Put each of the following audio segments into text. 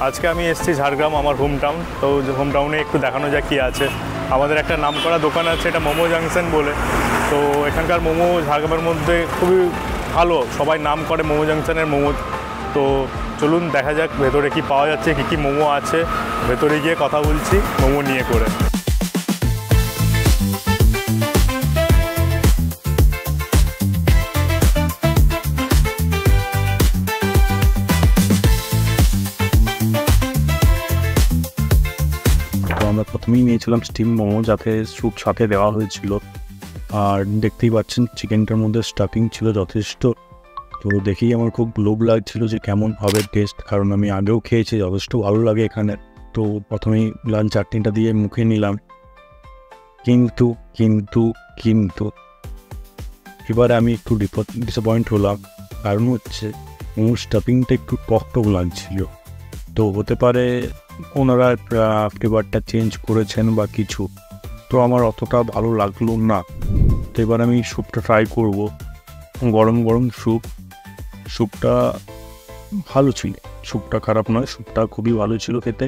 আজকে আমি এসেছি ঝাড়গ্রাম, আমার হোম টাউন। তো হোম টাউনে একটু দেখানো যায় কী আছে। আমাদের একটা নামকরা দোকান আছে, এটা মোমো জাংশন বলে। তো এখানকার মোমো ঝাড়গ্রামের মধ্যে খুবই ভালো, সবাই নাম করে মোমো জাংশনের মোমো। তো চলুন দেখা যাক ভেতরে কি পাওয়া যাচ্ছে, কী কী মোমো আছে। ভেতরে গিয়ে কথা বলছি মোমো নিয়ে করে। আমরা প্রথমেই নিয়েছিলাম স্টিম মোমো, যাতে স্যুপ সাথে দেওয়া হয়েছিল। আর দেখতেই পাচ্ছেন চিকেনটার মধ্যে স্টাফিং ছিল যথেষ্ট। তো দেখেই আমার খুব লোভ লাগছিল যে কেমন হবে টেস্ট, কারণ আমি আগেও খেয়েছি, যথেষ্ট ভালো লাগে এখানে। তো প্রথমেই লাল চাটনিটা দিয়ে মুখে নিলাম, কিন্তু কিন্তু কিন্তু এবারে আমি একটু ডিসঅ্যাপয়েন্ট হলাম। কারণ হচ্ছে মোমোর স্টাফিংটা একটু টক লাগছিল। তো হতে পারে ওনারা ফ্লেভারটা চেঞ্জ করেছেন বা কিছু, তো আমার অতটা ভালো লাগলো না। তো এবার আমি স্যুপটা ট্রাই করব। গরম গরম স্যুপটা ভালো ছিল, স্যুপটা খারাপ নয়, স্যুপটা খুবই ভালো ছিল খেতে।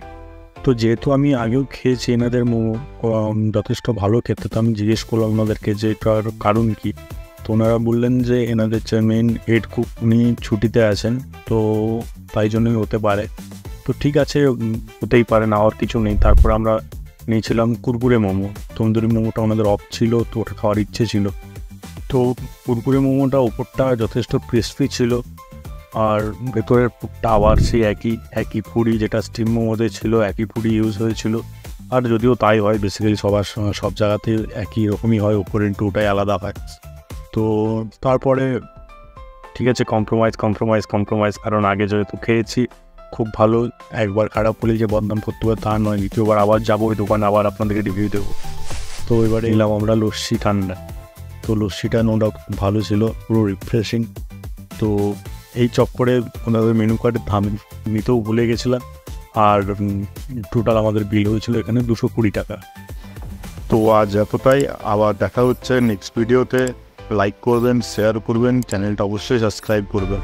তো যেহেতু আমি আগেও খেয়েছি এনাদের মোমো, যথেষ্ট ভালো খেতে, তো আমি জিজ্ঞেস করলাম ওনাদেরকে যে এটার কারণ কী। তো ওনারা বললেন যে এনাদের যে মেন হেড কুক উনি ছুটিতে আছেন, তো তাই জন্যই হতে পারে। তো ঠিক আছে, হতেই পারে, না আর কিছু নেই। তারপর আমরা নিয়েছিলাম কুরকুরে মোমো। তন্দুরি মোমোটা ওনাদের অফ ছিল, তো ওটা খাওয়ার ইচ্ছে ছিল। তো কুরকুরে মোমোটা ওপরটা যথেষ্ট ক্রিসপি ছিল, আর ভেতরের পুরটা আবার সেই একই ফুডি যেটা স্টিম মোমোতে ছিল, একই ফুডি ইউজ হয়েছিল। আর যদিও তাই হয়, বেসিক্যালি সব জায়গাতে একই রকমই হয়, ওপরের টুটাই আলাদা হয়। তো তারপরে ঠিক আছে, কম্প্রোমাইজ, কারণ আগে যেহেতু খেয়েছি খুব ভালো। একবার খারাপ হলে যে বদনাম করতে হবে তা নয়, দ্বিতীয়বার আবার যাবো ওই দোকানে, আবার আপনাদেরকে রিভিউ দেবো। তো এবারে এলাম আমরা লস্যি ঠান্ডা। তো লস্যিটা নো ডাউট ভালো ছিল, পুরো রিফ্রেশিং। তো এই চক্করে ওনাদের মেনু কার্ডের দাম নিতেও ভুলে গেছিলাম। আর টোটাল আমাদের বিল হয়েছিল এখানে 220 টাকা। তো আজ এতটাই, আবার দেখা হচ্ছে নেক্সট ভিডিওতে। লাইক করবেন, শেয়ার করবেন, চ্যানেলটা অবশ্যই সাবস্ক্রাইব করবেন।